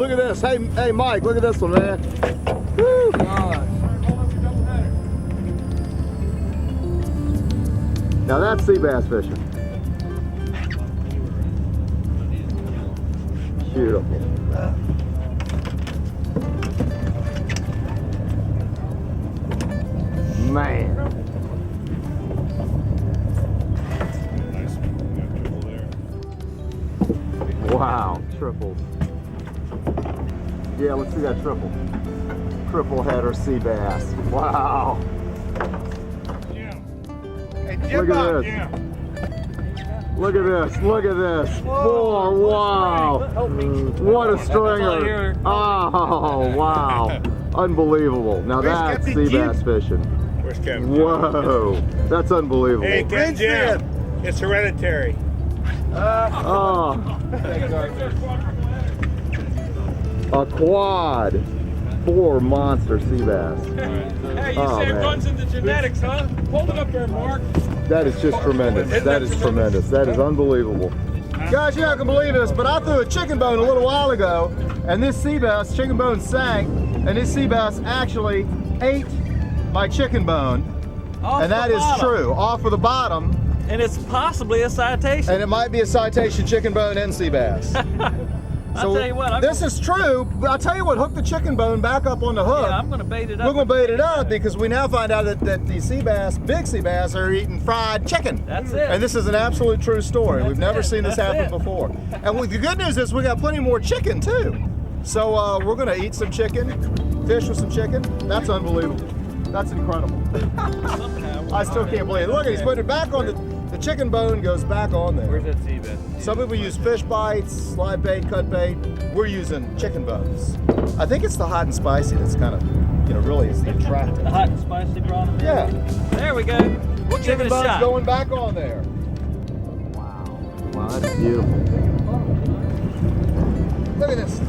Look at this. Hey, Mike, look at this one, man. Woo. Now that's sea bass fishing. Beautiful. Man. Wow, triples. Yeah, let's see that triple. Triple header sea bass. Wow. Hey, Jim Look at this. Look at this. Look at this. Oh, wow. What a stringer. Oh, wow. Unbelievable. Now that's sea bass fishing. Where's Captain? Whoa. That's unbelievable. Hey, Captain Jim. It's hereditary. Oh. A quad. 4 monster sea bass. Hey, you say it runs into genetics, huh? Hold it up there, Mark. That is just tremendous. That is tremendous. That is unbelievable. Guys, you're not gonna believe this, but I threw a chicken bone a little while ago, and this sea bass, chicken bone sank, and this sea bass actually ate my chicken bone. And that is true, off of the bottom. And it's possibly a citation. And it might be a citation, chicken bone and sea bass. I'll tell you what. This is true, but I'll tell you what, hook the chicken bone back up on the hook. Yeah, I'm going to bait it up. We're going to bait it up because we now find out that the sea bass, big sea bass, are eating fried chicken. That's it. And this is an absolute true story. We've never seen this happen before. And the good news is we got plenty more chicken too. So we're going to eat some chicken, fish with some chicken. That's unbelievable. That's incredible. I still can't believe it. Look, he's putting it back on the chicken bone goes back on there. Where's that sea bass? Some people use fish bites, live bait, cut bait. We're using chicken bones. I think it's the hot and spicy that's kind of, really is the attractive. The hot and spicy product? Yeah. There we go. We'll give it a bones shot. Going back on there. Wow. Wow, that's beautiful. Look at this.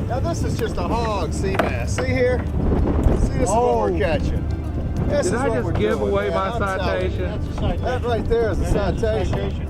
Now this is just a hog sea bass. See here? See, this is what we're catching. This Did is I what just we're give doing, away man. my I'm telling citation? you. That right there is a citation.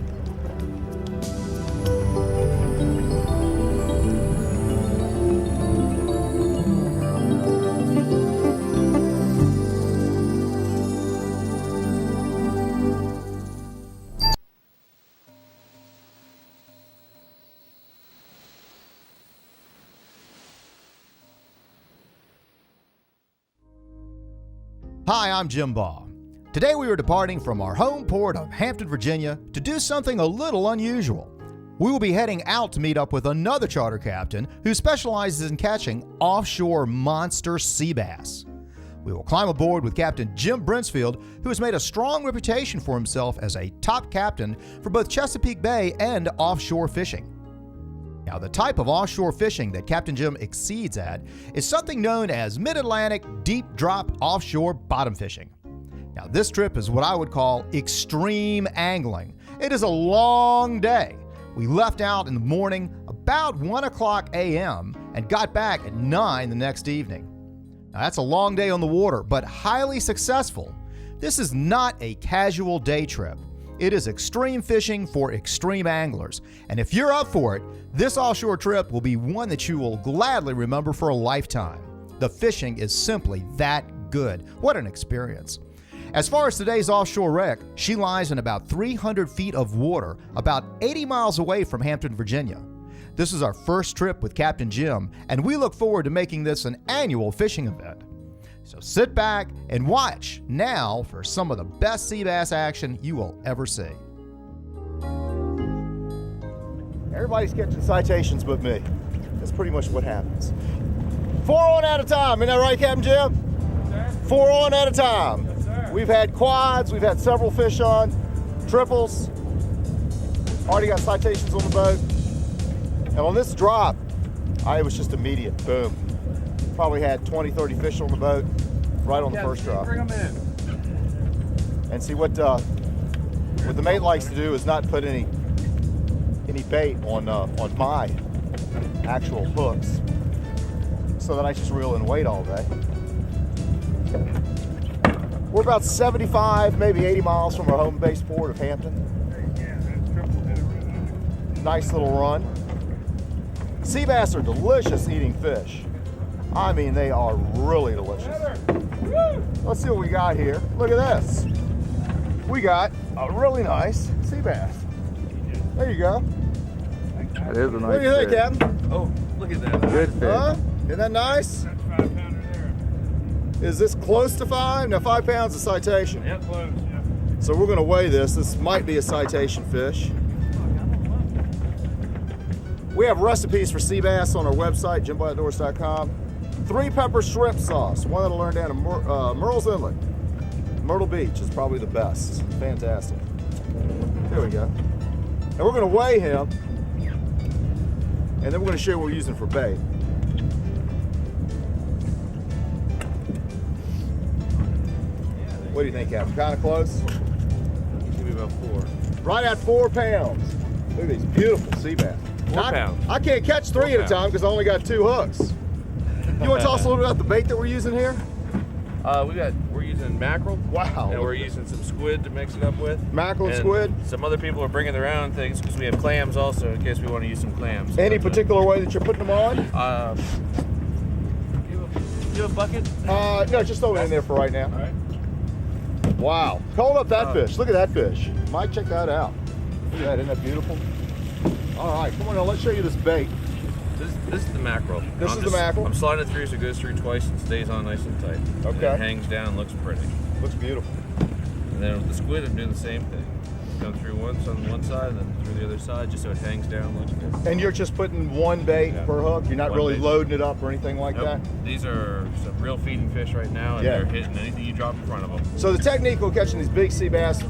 Hi, I'm Jim Baugh. Today we are departing from our home port of Hampton, Virginia to do something a little unusual. We will be heading out to meet up with another charter captain who specializes in catching offshore monster sea bass. We will climb aboard with Captain Jim Brincefield, who has made a strong reputation for himself as a top captain for both Chesapeake Bay and offshore fishing. Now, the type of offshore fishing that Captain Jim exceeds at is something known as mid-Atlantic deep drop offshore bottom fishing. Now, this trip is what I would call extreme angling. It is a long day. We left out in the morning about 1 o'clock a.m. and got back at 9 the next evening. Now, that's a long day on the water, but highly successful. This is not a casual day trip. It is extreme fishing for extreme anglers. And if you're up for it, this offshore trip will be one that you will gladly remember for a lifetime. The fishing is simply that good. What an experience. As far as today's offshore wreck, she lies in about 300 feet of water, about 80 miles away from Hampton, Virginia. This is our first trip with Captain Jim, and we look forward to making this an annual fishing event. So sit back and watch now for some of the best sea bass action you will ever see. Everybody's catching citations but me. That's pretty much what happens. 4 on at a time, isn't that right, Captain Jim? Yes, sir. 4 on at a time. Yes, sir. We've had quads, we've had several fish on, triples. Already got citations on the boat. And on this drop, it was just immediate, boom. Probably had 20, 30 fish on the boat right on the first drop. Bring them in. And see what the mate likes to do is not put any bait on my actual hooks, so that I just reel in weight all day. We're about 75, maybe 80 miles from our home base port of Hampton. Nice little run. Sea bass are delicious eating fish. I mean, they are really delicious. Let's see what we got here. Look at this. We got a really nice sea bass. There you go. That is a nice What do you think, fish. Captain? Oh, look at that. Good fish. Huh? Isn't that nice? That's 5 pounder there. Is this close to 5? Now 5 pounds is citation. Yep, close. Yep. So we're gonna weigh this. This might be a citation fish. We have recipes for sea bass on our website, JimBaugh.com. 3-pepper shrimp sauce, one that'll learn down in Myrtle's Inlet. Myrtle Beach is probably the best. Fantastic. There we go. And we're gonna weigh him, and then we're gonna show you what we're using for bait. What do you think, Captain? Kind of close? Give me about 4. Right at 4 pounds. Look at these beautiful sea bass. 4 pounds. I can't catch 3 at a time because I only got 2 hooks. You want to tell us a little bit about the bait that we're using here? We're using mackerel. Wow. And we're using some squid to mix it up with. Mackerel and And squid. Some other people are bringing their own things because we have clams also in case we want to use some clams. Any particular way that you're putting them on? You have a bucket? No, just throw it in there for right now. All right. Wow. Hold up that fish. Look at that fish. Mike, check that out. Look at that. Isn't that beautiful? All right. Come on now. Let's show you this bait. This is the mackerel. This is the mackerel? I'm sliding it through so it goes through twice and stays on nice and tight. Okay. And it hangs down and looks pretty. Looks beautiful. And then with the squid, I'm doing the same thing. Come through once on one side and then through the other side just so it hangs down and looks good. And you're just putting one bait Yeah. per hook? You're not One really bait. loading it up or anything like Nope. that? These are some real feeding fish right now, and Yeah. they're hitting anything you drop in front of them. So the technique of catching these big sea bass,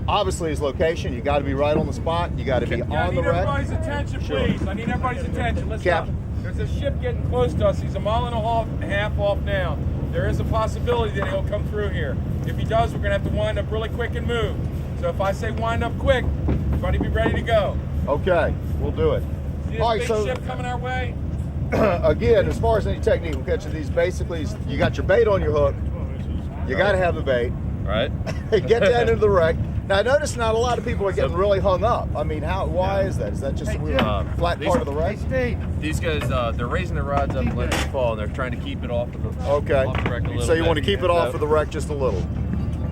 obviously, is location. You got to be right on the spot. You got to be Yeah, on the wreck. everybody's attention, Sure. please. I need everybody's attention. Listen Cap. up. There's a ship getting close to us. He's a mile and a half off now. There is a possibility that he'll come through here. If he does, we're going to have to wind up really quick and move. So if I say wind up quick, everybody be ready to go. Okay, we'll do it. See this All right, big so ship coming our way? again, as far as any technique of catching these, basically, you got your bait on your hook. You got to have the bait. Right. Get down into the wreck. Now, I notice not a lot of people are getting really hung up. I mean, why is that? Is that just a weird flat part of the wreck? These guys, they're raising their rods up and letting it fall, and they're trying to keep it off of the, Okay. off the wreck a little So you bit. want to keep it off of the wreck just a little.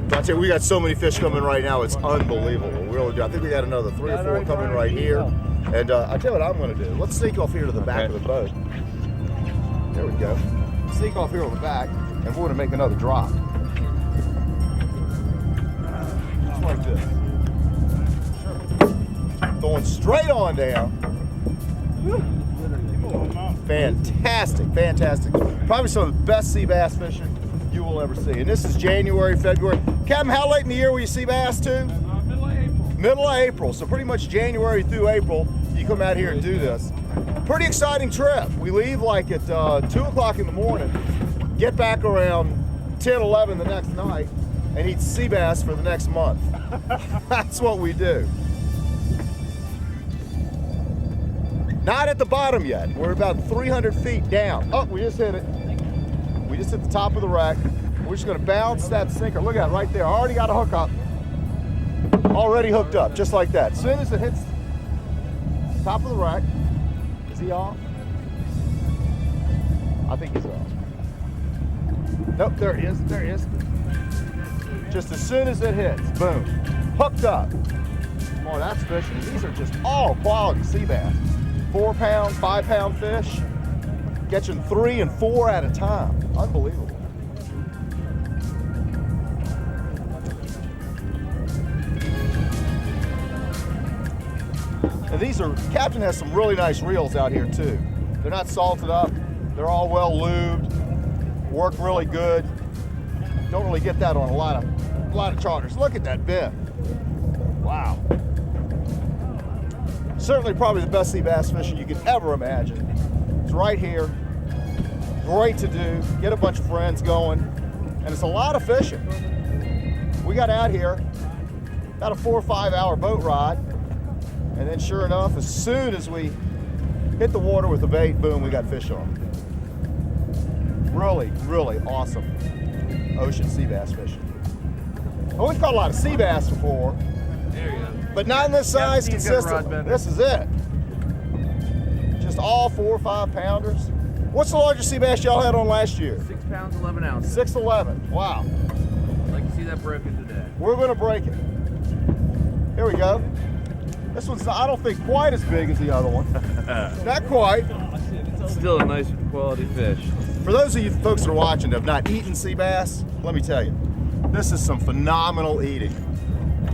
But I tell you, we got so many fish coming right now. It's unbelievable. We really do. I think we got another 3 or 4 coming right here. And I tell you what I'm going to do. Let's sneak off here to the back of the boat. There we go. Sneak off here on the back, and we're going to make another drop. Just like this. Going straight on down. Fantastic, fantastic. Probably some of the best sea bass fishing you will ever see. And this is January, February. Captain, how late in the year will you sea bass to? Middle of April. Middle of April. So pretty much January through April, you come out here and do this. Pretty exciting trip. We leave like at 2 o'clock in the morning, get back around 10, 11 the next night, and eat sea bass for the next month. That's what we do. Not at the bottom yet. We're about 300 feet down. Oh, we just hit it. We just hit the top of the wreck. We're just gonna bounce that sinker. Look at it right there. I already got a hook up. Already hooked up, just like that. As soon as it hits the top of the wreck, is he off? I think he's off. Nope, there he is, there he is. Just as soon as it hits, boom, hooked up. Boy, that's fishing. These are just all quality sea bass. 4 pound, 5 pound fish, catching 3 and 4 at a time. Unbelievable. And these are, Captain has some really nice reels out here too. They're not salted up. They're all well lubed, work really good. Don't really get that on a lot of charters. Look at that bend. Wow. Certainly probably the best sea bass fishing you could ever imagine. It's right here. Great to do. Get a bunch of friends going. And it's a lot of fishing. We got out here, about a 4 or 5 hour boat ride. And then sure enough, as soon as we hit the water with the bait, boom, we got fish on. Really, really awesome ocean sea bass fishing. Well, we've caught a lot of sea bass before. There you go. But not in this size, consistent. This is it. just all 4 or 5 pounders. What's the largest sea bass y'all had on last year? 6 pounds, 11 ounces. 6'11". Wow. I'd like to see that broken today. We're gonna break it. Here we go. This one's, I don't think, quite as big as the other one. Not quite. Still a nice quality fish. For those of you folks that are watching that have not eaten sea bass, let me tell you, this is some phenomenal eating.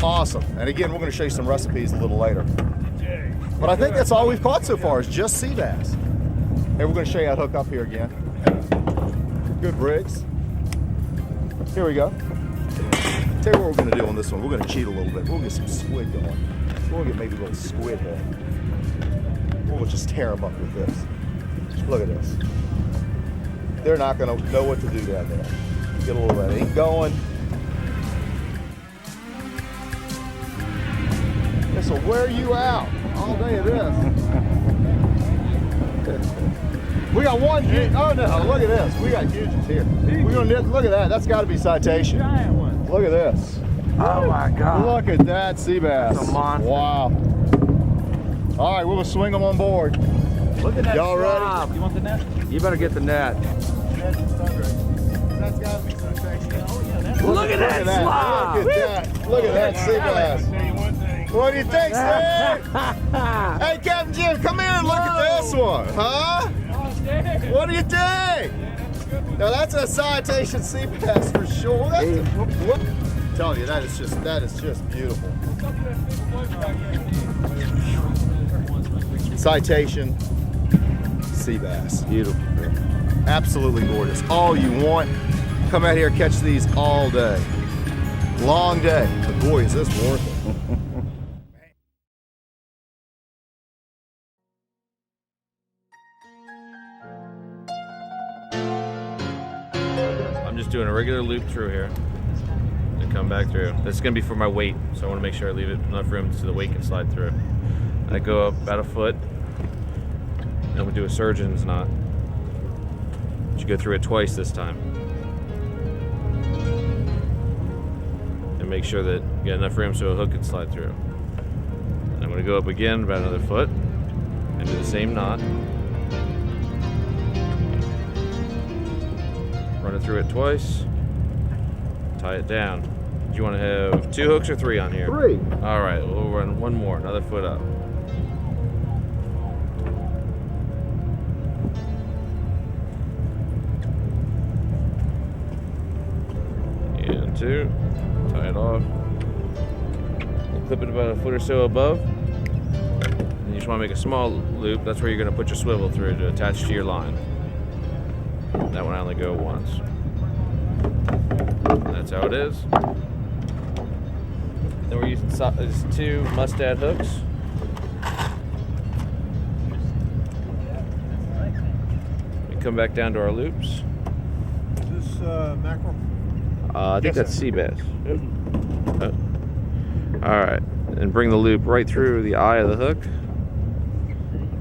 Awesome. And again, we're going to show you some recipes a little later. But I think that's all we've caught so far is just sea bass. Hey, we're going to show you how to hook up here again. Good rigs. Here we go. Tell you what we're going to do on this one. We're going to cheat a little bit. We'll get some squid going. We'll get maybe a little squid head. We'll just tear them up with this. Look at this. They're not going to know what to do down there. Get a little of that ink going. This will wear you out all day of this. We got one huge, oh no, look at this. We got huges here. We're gonna, look at that, that's gotta be citation. Giant one. Look at this. Oh my God. Look at that sea bass. That's a monster. Wow. All right, we're gonna swing them on board. Look at that. Y'all ready? slob. You want the net? You better get the net. That's gotta be citation. Look at that slob. Look at that. Look at that sea bass. I'll tell you one thing. What do you think, Steve? Hey, Captain Jim, come here and look at this one, huh? What do you think? Now that's a citation sea bass for sure. That's I'm telling you, that is just beautiful. Citation sea bass. Beautiful. Absolutely gorgeous. All you want. Come out here, catch these all day. Long day, but boy, is this worth it. I'm just doing a regular loop through here and come back through. This is going to be for my weight, so I want to make sure I leave it enough room so the weight can slide through. I go up about a foot, and we do a surgeon's knot. You go through it twice this time. And make sure that you get enough room so a hook can slide through. And I'm going to go up again about another foot and do the same knot. Run it through it twice, tie it down. Do you want to have 2 hooks or 3 on here? 3. All right, we'll run one more, another foot up. And 2, tie it off. We'll clip it about a foot or so above. And you just want to make a small loop. That's where you're going to put your swivel through to attach to your line. That one I only go once. That's how it is. Then we're using 2 mustad hooks. We come back down to our loops. Is this mackerel? I think that's sea bass. All right, and bring the loop right through the eye of the hook.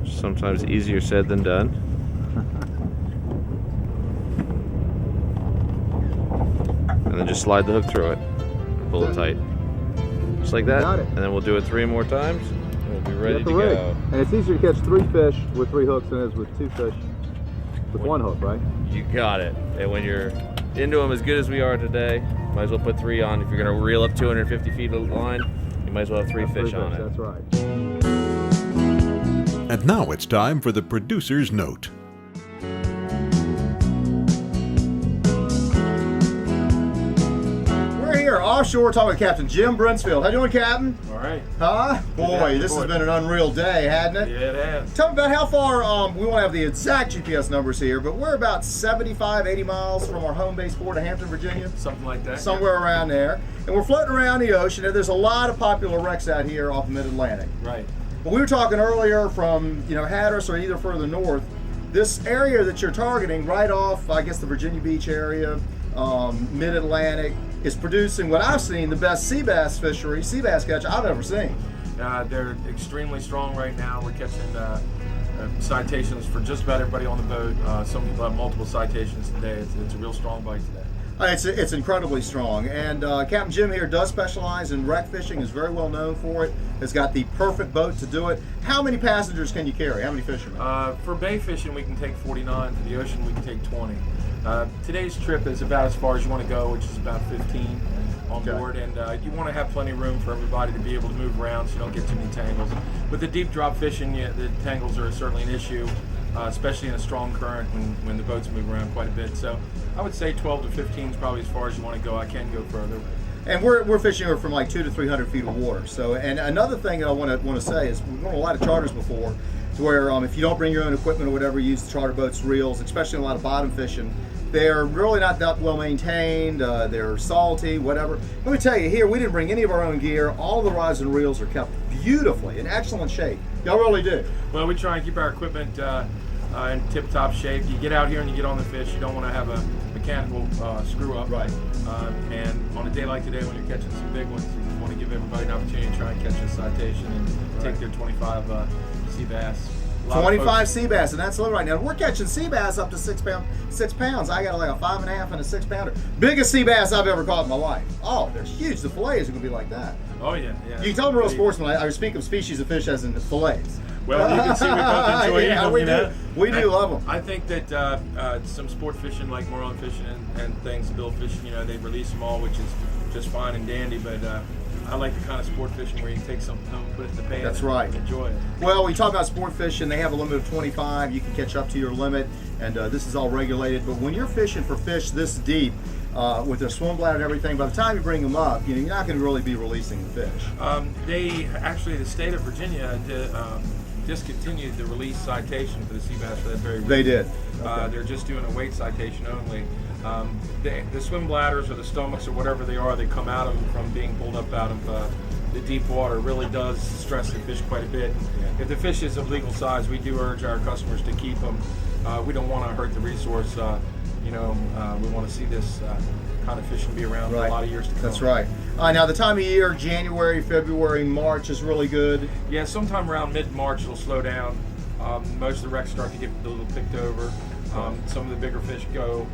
Sometimes easier said than done. And then just slide the hook through it. Pull it tight. Just like that. Got it. And then we'll do it 3 more times. And we'll be ready to rig. go. And it's easier to catch 3 fish with 3 hooks than it is with 2 fish with 1 hook, right? You got it. And when you're into them as good as we are today, might as well put 3 on. If you're going to reel up 250 feet of line, you might as well have 3 fish on it. That's right. And now it's time for the producer's note. We're here offshore talking with Captain Jim Brincefield. How you doing, Captain? All right. Huh? Boy, this has been an unreal day, hasn't it? Yeah, it has. Tell me about how far, we won't have the exact GPS numbers here, but we're about 75, 80 miles from our home base port of Hampton, Virginia. Something like that. Somewhere around there. And we're floating around the ocean, and there's a lot of popular wrecks out here off the mid-Atlantic. Right. But we were talking earlier from, Hatteras or either further north, this area that you're targeting right off, I guess, the Virginia Beach area, mid-Atlantic, is producing what I've seen the best sea bass catch I've ever seen. They're extremely strong right now. We're catching citations for just about everybody on the boat. Some people have multiple citations today. It's a real strong bite today. It's incredibly strong, and Captain Jim here does specialize in wreck fishing, is very well known for it, has got the perfect boat to do it. How many passengers can you carry? How many fishermen? For bay fishing, we can take 49. For the ocean, we can take 20. Today's trip is about as far as you want to go, which is about 15 on board, and you want to have plenty of room for everybody to be able to move around so you don't get too many tangles. With the deep drop fishing, the tangles are certainly an issue, especially in a strong current when the boats move around quite a bit. So I would say 12 to 15 is probably as far as you want to go. I can go further. And we're fishing from like 200 to 300 feet of water. So, and another thing that I want to say is we've gone on a lot of charters before, to where if you don't bring your own equipment or whatever, use the charter boats, reels, especially in a lot of bottom fishing. They're really not that well maintained. They're salty, whatever. Let me tell you, here we didn't bring any of our own gear. All the rods and reels are kept beautifully in excellent shape. Y'all really do. Well, we try and keep our equipment in tip-top shape. You get out here and you get on the fish. You don't want to have a mechanical screw up. Right. And on a day like today, when you're catching some big ones, you want to give everybody an opportunity to try and catch a citation and take their 25 sea bass. 25 sea bass, and that's low right now. We're catching sea bass up to 6 pounds. I got like a 5.5 and a 6 pounder. Biggest sea bass I've ever caught in my life. Oh, they're huge. The fillets are going to be like that. Oh yeah, yeah. You can tell I'm a real sportsman. I speak of species of fish as in the fillets. Well, you can see we both enjoy eating them, we you do. know? We do love them. I think that some sport fishing, like marlin fishing and things, bill fishing, they release them all, which is just fine and dandy. But I like the kind of sport fishing where you can take something home, put it in the pan, That's right. and enjoy it. Well, we talk about sport fishing. They have a limit of 25. You can catch up to your limit, and this is all regulated. But when you're fishing for fish this deep, with their swim bladder and everything, by the time you bring them up, you're not going to really be releasing the fish. The state of Virginia discontinued the release citation for the sea bass for that very reason. They did. They're just doing a weight citation only. The swim bladders or the stomachs or whatever they are, they come out of them from being pulled up out of the deep water, really does stress the fish quite a bit. If the fish is of legal size, we do urge our customers to keep them. We don't want to hurt the resource. We want to see this kind of fishing be around for a lot of years to come. That's right. Now the time of year, January, February, March is really good. Yeah, sometime around mid-March it'll slow down. Most of the wrecks start to get a little picked over. Some of the bigger fish go,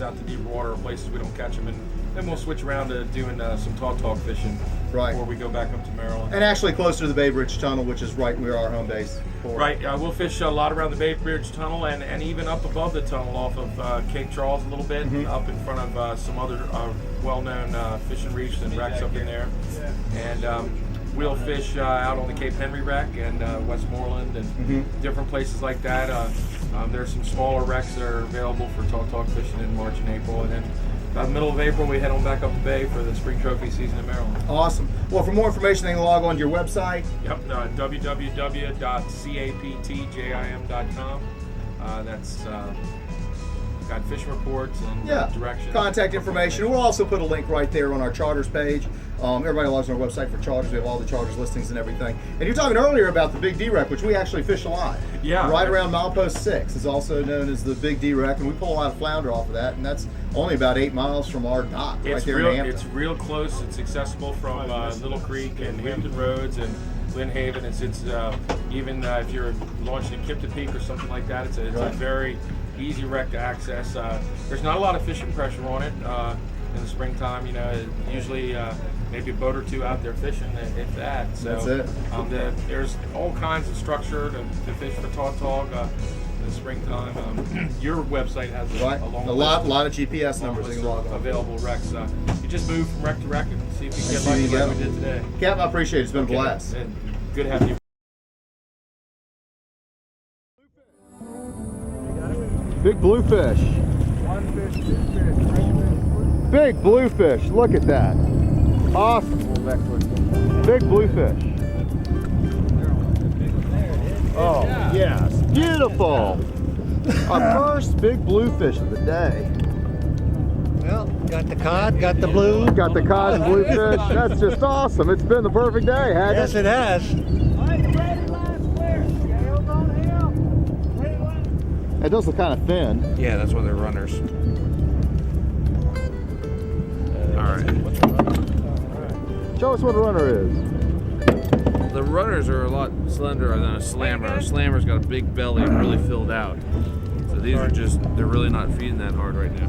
out to deeper water or places we don't catch them, and then we'll switch around to doing some taut fishing before we go back up to Maryland. And actually closer to the Bay Bridge Tunnel, which is right where our home base. Right, we'll fish a lot around the Bay Bridge Tunnel and even up above the tunnel off of Cape Charles a little bit, up in front of some other well-known fishing reefs and wrecks up in there. And we'll fish out on the Cape Henry wreck and Westmoreland and different places like that. There's some smaller wrecks that are available for taut fishing in March and April. And then about the middle of April, we head on back up the bay for the spring trophy season in Maryland. Awesome. Well, for more information, they can log on to your website. Yep, www.captjim.com. That's got fishing reports and directions. Contact information. We'll also put a link right there on our charters page. Everybody logs on our website for charters. We have all the charters listings and everything. And you're talking earlier about the Big D wreck, which we actually fish a lot. Yeah. Right around milepost 6 is also known as the Big D wreck, and we pull a lot of flounder off of that, and that's only about 8 miles from our dock right there in Hampton. It's real close. It's accessible from Little Creek and Hampton Roads and Lynn Haven. It's even if you're launching in Kipton Peak or something like that, it's a very easy wreck to access. There's not a lot of fishing pressure on it in the springtime. Usually maybe a boat or two out there fishing, if that. So that's it. There's all kinds of structure to fish for tautog in the springtime. Your website has a lot of GPS numbers available wrecks. You just move from wreck to wreck and see if you can get lucky like we did today. Captain, I appreciate it. It's been a blast. And good having you. Big bluefish. One fish, two fish, 3 fish. Big bluefish. Look at that. Awesome. Big bluefish. Oh, yes. Beautiful. Our first big bluefish of the day. Well, got the cod, got the blue. Got the cod and bluefish. That's just awesome. It's been the perfect day, hasn't Yes, it has. It does look kind of thin. Yeah, that's why they're runners. All right. Show us what a runner is. The runners are a lot slender than a slammer. A slammer's got a big belly and really filled out. So these are they're really not feeding that hard right now.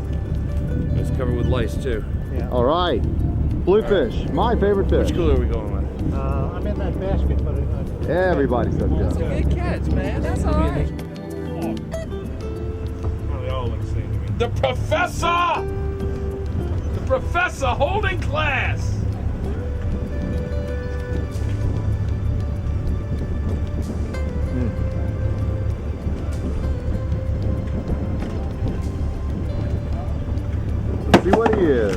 It's covered with lice too. All right. Bluefish, my favorite fish. Which cooler are we going with? I'm in that basket, but Everybody says That's a go. good catch, man. That's all right. They all look the same to me. The professor! The professor holding class! Let's see what he is.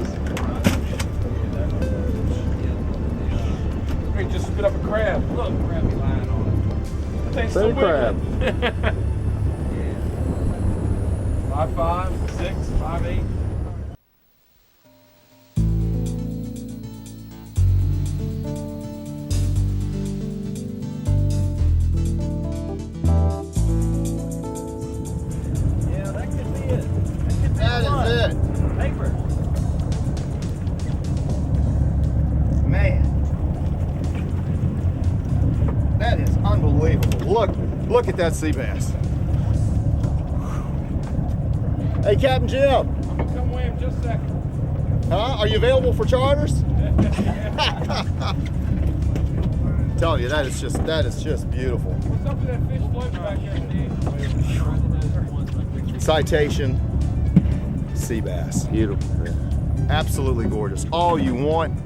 Hey, just spit up a crab. Look, crabby line on it. That thing's Say still crab. wiggling. 5'5", 6', 5'8". Yeah, that could be it. That is it. Paper. Man. That is unbelievable. Look at that sea bass. Hey, Captain Jim. I'm gonna come weigh him just a second. Huh? Are you available for charters? Tell you, that is just beautiful. What's up with that fish floating back there, Steve? Citation, sea bass. Beautiful fish. Absolutely gorgeous. All you want,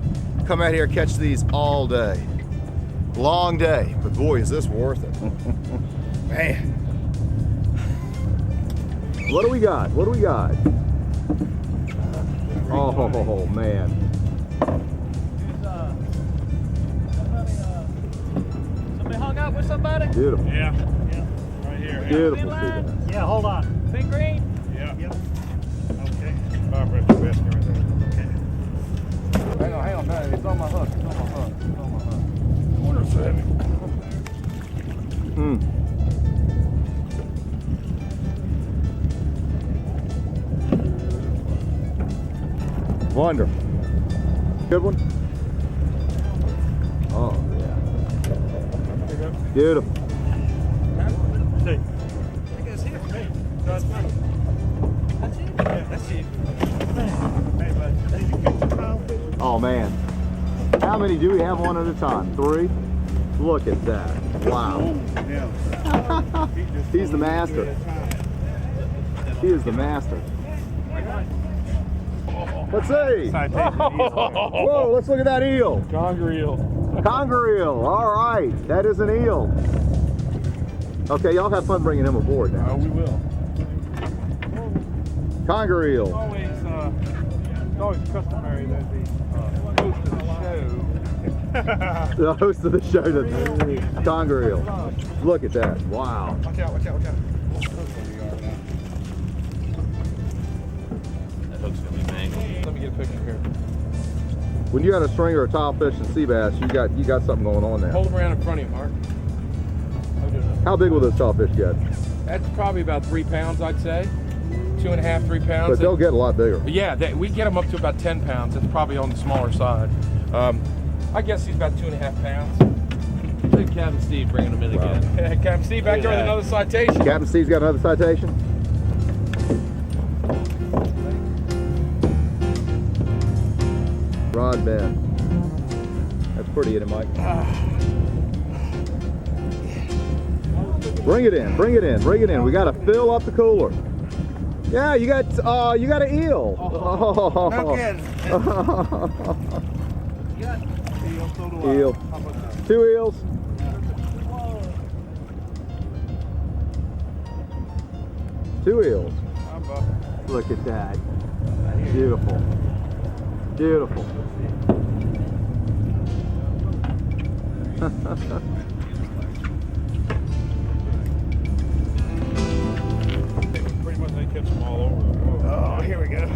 come out here, catch these all day. Long day, but boy, is this worth it. Man. What do we got? What do we got? Oh, man. Somebody hung out with somebody? Beautiful. Yeah, right here. Beautiful Thin sea line? bass. yeah, hold on. Big green? Yeah. Okay. Barbara, the best right there. Hang on, no, it's on my hook. It's on my hook. It's on my hook. Quarter seven. Wonderful. Good one? Oh, yeah. Beautiful. See. That's it. That's fine. That's it. That's it. Hey, bud. Did you catch the clownfish? Oh, man. How many do we have one at a time? 3? Look at that. Wow. Yeah. He's the master. He is the master. Let's see. Whoa, let's look at that eel. Conger eel. Conger eel. All right. That is an eel. Okay, y'all have fun bringing him aboard now. Oh, we will. Conger eel. It's always customary that the host of the show. The host of the show, the conger eel. Look at that. Wow. Watch out, watch out, watch out. That hook's gonna be mangled. Let me get a picture here. When you got a stringer or tile fish and sea bass, you got something going on there. Hold them around in front of you, Mark. How big will those tile fish get? That's probably about 3 pounds, I'd say. 2.5, 3 pounds. But they'll get a lot bigger. But yeah, we get them up to about 10 pounds. That's probably on the smaller side. I guess he's about 2.5 pounds. Look at Captain Steve bringing them in again. Captain Steve back there with another citation. Captain Steve's got another citation. Rod bend. That's pretty, isn't it, Mike? Bring it in, bring it in, bring it in. We got to fill up the cooler. Yeah, you got an eel. Oh. No kidding. Eel. 2 eels. Two eels. Look at that. Beautiful. Beautiful. Pretty much they catch them all over the world. Oh, here we go.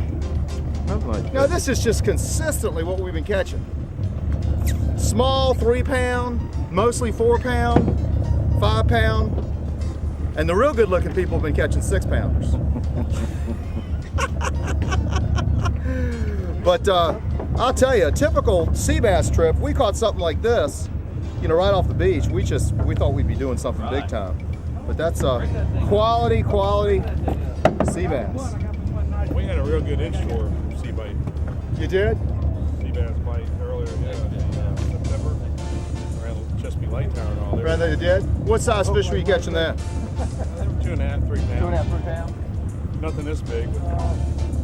Now this is just consistently what we've been catching. Small 3 pound, mostly 4 pound, 5 pound, and the real good looking people have been catching 6 pounders. But I'll tell you, a typical sea bass trip, we caught something like this, you know, right off the beach. We thought we'd be doing something big time. But that's quality sea bass. We had a real good inshore sea bite. You did? Sea bass bite earlier in September around Chesapeake Light Tower and all there. Brother, you did? What size fish were you catching there? 2.5, 3 pounds. 2.5, 3 pounds. Nothing this big. But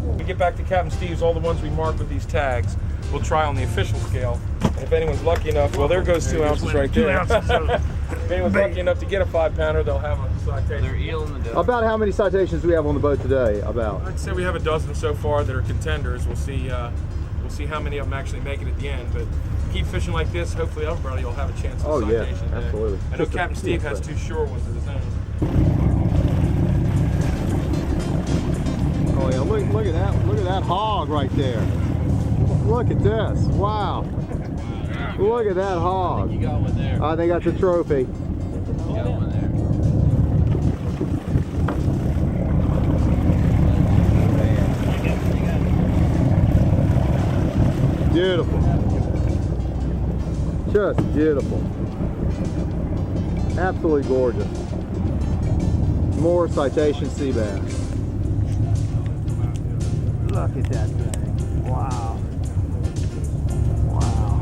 When we get back to Captain Steve's, all the ones we mark with these tags, we'll try on the official scale. And if anyone's lucky enough, well, there goes 2 ounces right there. If anyone's lucky enough to get a 5-pounder, they'll have a citation. They're eel in the dough. About how many citations do we have on the boat today? About? I'd say we have a dozen so far that are contenders. We'll see how many of them actually make it at the end. But keep fishing like this. Hopefully, everybody will have a chance at a citation today. Absolutely. I know Captain Steve has 2 short ones of his own. Oh yeah, look at that! Look at that hog right there. Look at this! Wow! Look at that hog. You got one there. I think that's a trophy. You got one there. Beautiful. Just beautiful. Absolutely gorgeous. More citation sea bass. Look at that thing. Wow. Wow.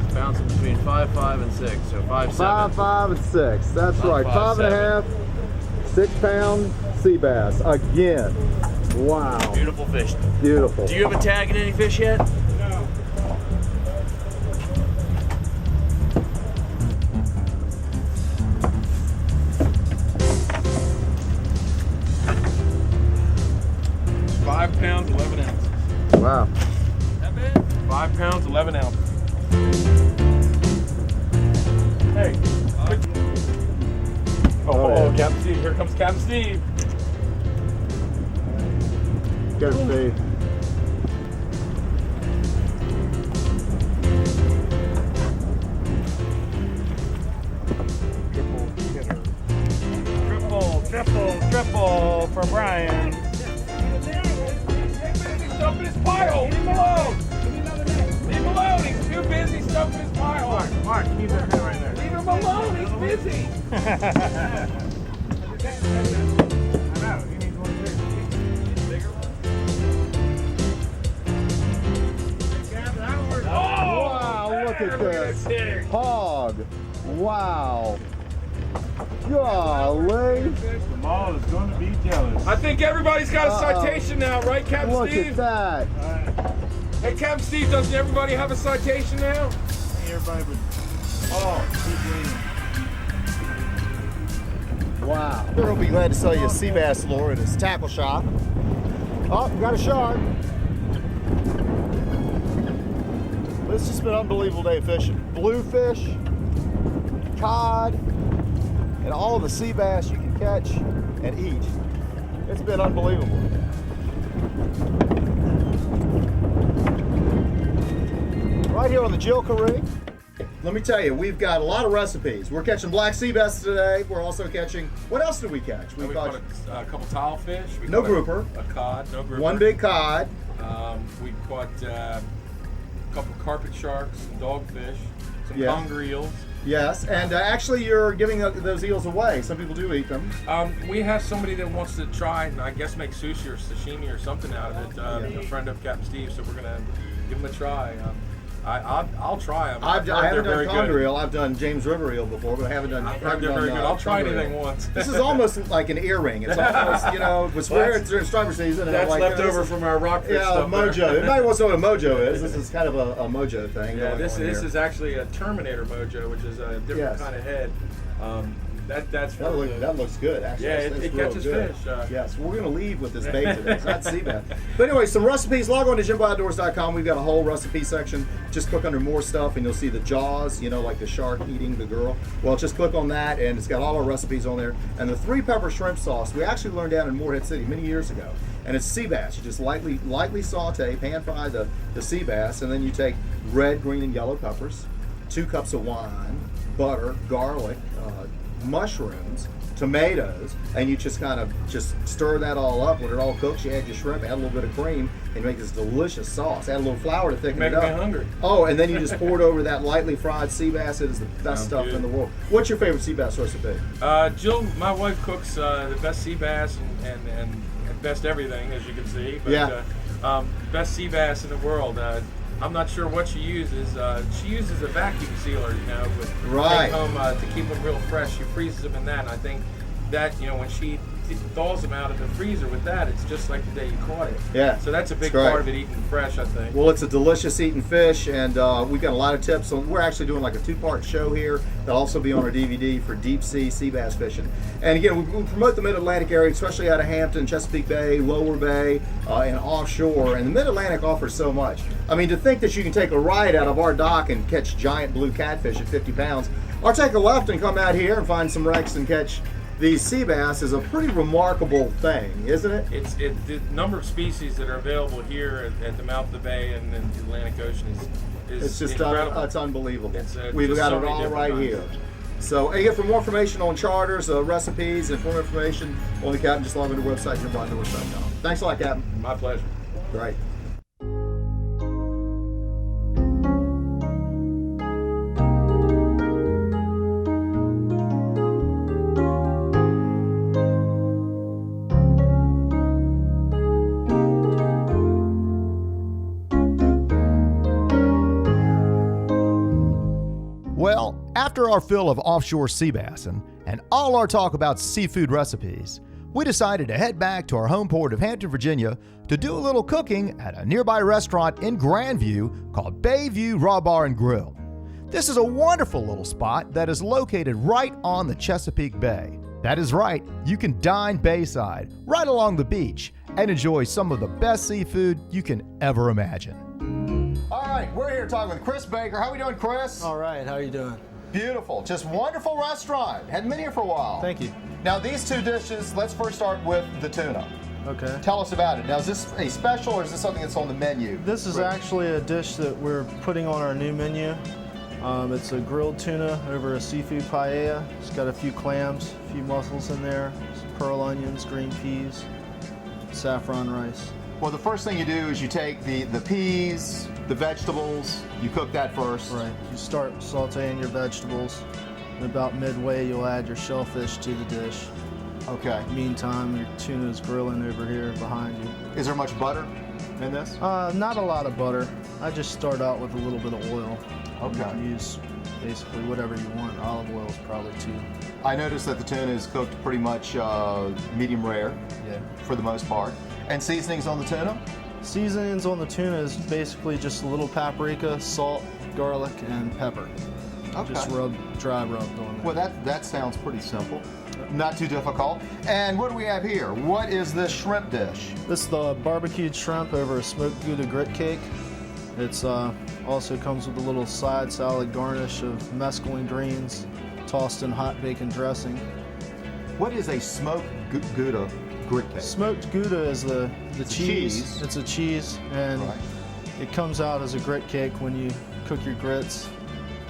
He's bouncing between 5.5 and 6, so 5.7. 5, and 6. That's right. 5.5, 5.5, 6 pound sea bass again. Wow. Beautiful fish. Beautiful. Do you have a tag in any fish yet? no. £5, 11 ounces. Wow. That bad? £5, 11 ounces. Hey. Oh, Captain Steve. Here comes Captain Steve. Get it, Steve. Triple for Brian. He's stuffing his pie hole. Leave him alone. Leave him alone. He's too busy stuffing his pie hole. Mark, keep that right there. Leave him alone. He's busy. I know, he needs one bigger. Wow, look at this. Hog. Wow. Golly. The mall is going to be jealous. I think everybody's got a citation now, right, Captain Look Steve? at that. Hey, Captain Steve, doesn't everybody have a citation now? Everybody would Wow. We'll be glad to sell you a sea bass lure at his tackle shop. Oh, we got a shark. It's just been an unbelievable day of fishing. Bluefish, cod, and all of the sea bass you can catch and eat. It's been unbelievable. Right here on the Jill Carrie. Let me tell you, we've got a lot of recipes. We're catching black sea bass today. We're also catching, what else did we catch? We caught a couple tilefish. We No caught grouper. A cod, no grouper. One big cod. We caught a couple carpet sharks, some dogfish, some Yeah. conger eels. Yes, and actually you're giving those eels away. Some people do eat them. We have somebody that wants to try and I guess make sushi or sashimi or something out of it. A friend of Captain Steve, so we're gonna give them a try. I'll try them. I haven't done conger good. eel. I've done James River eel before, but I haven't done. I've heard they're very good. I'll try conger anything eel. once. This is almost like an earring. It's almost, it's rare during striper season. And That's like, left over from our rockfish Yeah, stuff. mojo. Everybody wants to know what a mojo is. This is kind of a mojo thing. Yeah, going this on here. is actually a Terminator mojo, which is a different kind of head. That looks good, actually. Yeah, That's it real catches good. fish. Yes, we're going to leave with this bait today. It's not sea bass. But anyway, some recipes. Log on to JimBaughOutdoors.com. We've got a whole recipe section. Just click under more stuff and you'll see the jaws, like the shark eating the girl. Well, just click on that and it's got all our recipes on there. And the 3-pepper shrimp sauce, we actually learned down in Morehead City many years ago. And it's sea bass. You just lightly saute, pan fry the sea bass, and then you take red, green, and yellow peppers, 2 cups of wine, butter, garlic, mushrooms, tomatoes, and you just kind of just stir that all up. When it all cooks, you add your shrimp, add a little bit of cream, and make this delicious sauce. Add a little flour to thicken it up. Make me hungry. Oh, and then you just pour it over that lightly fried sea bass. It is the best stuff in the world. What's your favorite sea bass recipe? Jill, my wife, cooks the best sea bass and best everything, as you can see. But, Yeah. Best sea bass in the world. I'm not sure what she uses. She uses a vacuum sealer, with Right. take home to keep them real fresh. She freezes them in that. And I think that, when she thaws them out of the freezer with that, it's just like the day you caught it. Yeah. So that's a big It's great. part of it, eating fresh, I think. Well, it's a delicious eating fish, and we've got a lot of tips. We're actually doing like a 2-part show here that'll also be on our DVD for deep sea bass fishing. And again, we promote the Mid-Atlantic area, especially out of Hampton, Chesapeake Bay, Lower Bay, and offshore. And the Mid-Atlantic offers so much. I mean, to think that you can take a ride out of our dock and catch giant blue catfish at 50 pounds, or take a left and come out here and find some wrecks and catch these sea bass is a pretty remarkable thing, isn't it? It's the number of species that are available here at the mouth of the bay and in the Atlantic Ocean is It's just incredible. it's unbelievable. It's, We've just got so it many all different right kinds. here. So, again, for more information on charters, recipes, and for more information on the Captain, just log on to the website, JimBaugh.com. Thanks a lot, Captain. My pleasure. Great. Well, after our fill of offshore sea bassing and all our talk about seafood recipes, we decided to head back to our home port of Hampton, Virginia to do a little cooking at a nearby restaurant in Grandview called Bayview Raw Bar and Grill. This is a wonderful little spot that is located right on the Chesapeake Bay. That is right, you can dine bayside, right along the beach, and enjoy some of the best seafood you can ever imagine. All right, we're here talking with Chris Baker. How are we doing, Chris? All right, how are you doing? Beautiful, just wonderful restaurant. Hadn't been here for a while. Thank you. Now these two dishes, let's first start with the tuna. Okay. Tell us about it. Now is this a special or is this something that's on the menu? This is actually a dish that we're putting on our new menu. It's a grilled tuna over a seafood paella. It's got a few clams, a few mussels in there, some pearl onions, green peas, saffron rice. Well, the first thing you do is you take the peas, the vegetables, you cook that first. Right. You start sauteing your vegetables, and about midway you'll add your shellfish to the dish. Okay. Meantime, your tuna is grilling over here behind you. Is there much butter in this? Not a lot of butter. I just start out with a little bit of oil. Okay. You can use basically whatever you want. Olive oil is probably too. I noticed that the tuna is cooked pretty much medium rare Yeah. for the most part. And seasonings on the tuna? Seasonings on the tuna is basically just a little paprika, salt, garlic, and pepper. Okay. Just dry rubbed on there. Well, that sounds pretty simple. Not too difficult. And what do we have here? What is this shrimp dish? This is the barbecued shrimp over a smoked Gouda grit cake. It's also comes with a little side salad garnish of mesclun greens tossed in hot bacon dressing. What is a smoked Gouda grit cake? Smoked Gouda is the cheese. cheese. It's a cheese, and Right. it comes out as a grit cake when you cook your grits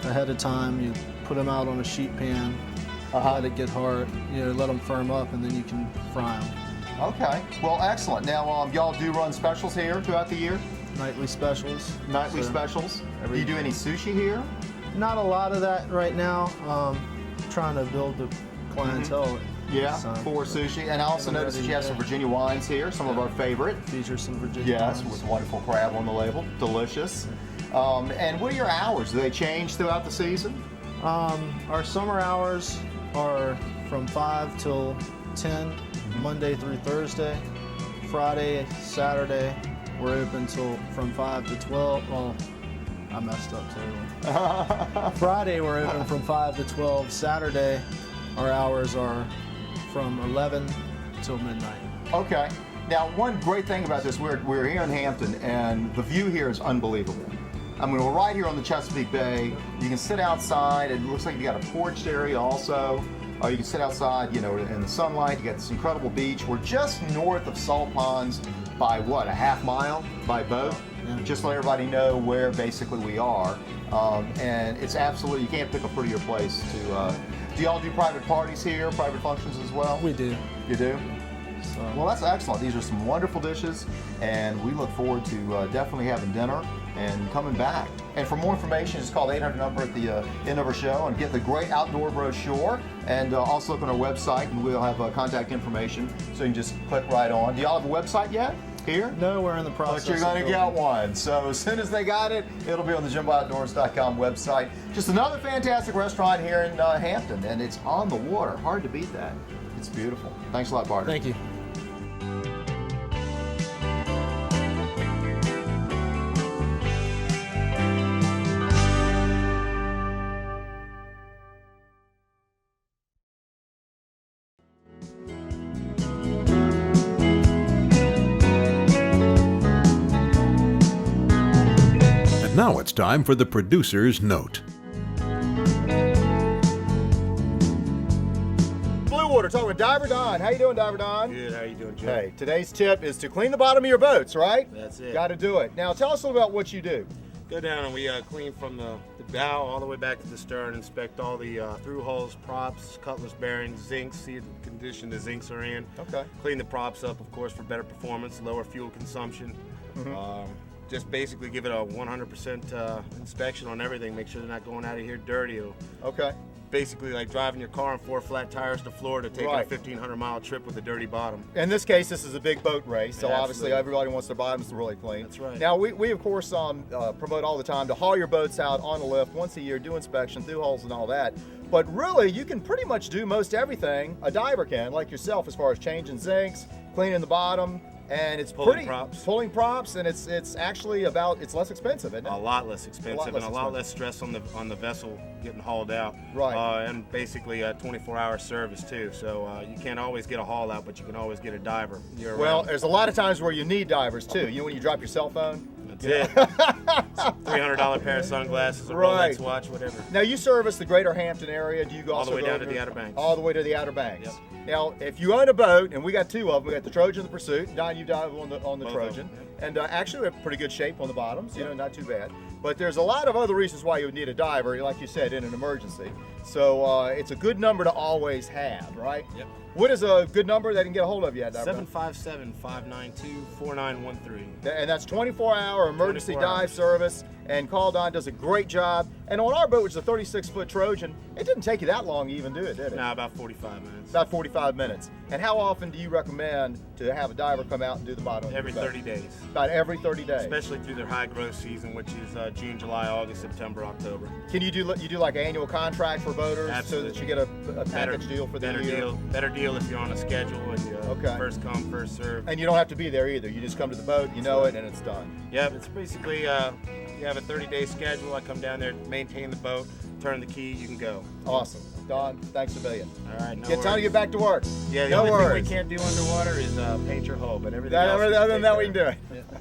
ahead of time. You put them out on a sheet pan, let it get hard, let them firm up, and then you can fry them. Okay. Well, excellent. Now, y'all do run specials here throughout the year? Nightly specials. Nightly So, specials? Do you do any sushi here? Not a lot of that right now. Trying to build the clientele. Yeah, So, for sushi. And I also noticed that you have some Virginia wines here, some of our favorite. feature some Virginia Yes, wines. with wonderful crab on the label. Delicious. And what are your hours? Do they change throughout the season? Our summer hours are from 5 till 10, Monday through Thursday. Friday, Saturday, we're open till from 5 to 12. Well, I messed up totally. Friday, we're open from 5 to 12. Saturday, our hours are from 11 till midnight. Okay. Now, one great thing about this, we're here in Hampton, and the view here is unbelievable. I mean, we're right here on the Chesapeake Bay. You can sit outside. It looks like you got a porched area also. You can sit outside, in the sunlight. You got this incredible beach. We're just north of Salt Ponds, by what, a half mile by boat? Just let everybody know where basically we are. And it's absolutely, you can't pick a prettier place to, do y'all do private parties here, private functions as well? We do. You do? So. Well, that's excellent. These are some wonderful dishes, and we look forward to definitely having dinner and coming back. And for more information, just call the 800 number at the end of our show and get the great outdoor brochure. And also look on our website, and we'll have contact information, so you can just click right on. Do y'all have a website yet? Here? No, we're in the process. But you're going to get one. So as soon as they got it, it'll be on the JimBaughOutdoors.com website. Just another fantastic restaurant here in Hampton, and it's on the water. Hard to beat that. It's beautiful. Thanks a lot, partner. Thank you. Now it's time for the producer's note. Blue Water, talking with Diver Don. How you doing, Diver Don? Good. How you doing, Jim? Hey, today's tip is to clean the bottom of your boats, right? That's it. Got to do it. Now, tell us a little about what you do. Go down and we clean from the bow all the way back to the stern, inspect all the through hulls, props, cutlass bearings, zincs, see the condition the zincs are in. Okay. Clean the props up, of course, for better performance, lower fuel consumption. Just basically give it a 100% inspection on everything. Make sure they're not going out of here dirty. It'll Okay. basically like driving your car on 4 flat tires to Florida, taking Right. a 1,500-mile trip with a dirty bottom. In this case, this is a big boat race, so Yeah, obviously absolutely. everybody wants their bottoms really clean. That's right. Now, we of course promote all the time to haul your boats out on the lift once a year, do inspection, through holes and all that. But really, you can pretty much do most everything a diver can, like yourself, as far as changing zincs, cleaning the bottom, and it's Pulling pretty props. pulling props, and it's actually it's less expensive, isn't it? A lot less expensive less and a lot expensive. less stress on the vessel getting hauled out. Right. And basically a 24-hour service too. So you can't always get a haul out, but you can always get a diver year Well, round. there's a lot of times where you need divers too. You know, when you drop your cell phone. That's it. $300 pair of sunglasses, a Right. Rolex watch, whatever. Now, you service the greater Hampton area. Do you go All the also way go down to over- the Outer Banks. All the way to the Outer Banks. Yep. Now, if you own a boat, and we got two of them, we got the Trojan and the Pursuit. Don, you dive on the Both of Trojan, them, and actually we're in pretty good shape on the bottoms. You know, not too bad. But there's a lot of other reasons why you would need a diver, like you said, in an emergency. So it's a good number to always have, right? Yep. What is a good number they can get a hold of you at, Diver? 757-592-4913. And that's 24-hour emergency 24 dive hours. service. And Call Don does a great job. And on our boat, which is a 36-foot Trojan, it didn't take you that long to even do it, did it? Now about 45 minutes. About 45 minutes. And how often do you recommend to have a diver come out and do the bottom of Every your boat? 30 days. About every 30 days. Especially through their high growth season, which is June, July, August, September, October. Can you do like annual contract for boaters Absolutely. so that you get a package deal for the better year? Better deal if you're on a schedule and you Okay. first come, first serve. And you don't have to be there either. You just come to the boat, you know it, and it's done. Yeah, it's basically you have a 30-day schedule. I come down there, maintain the boat, turn the key, you can go. Awesome. Don, thanks a million. All right, no Time to worries. get back to work. Yeah, the no only worries. thing we can't do underwater is paint your hull, but everything Other else we can than take that, care we of. can do it. Yeah.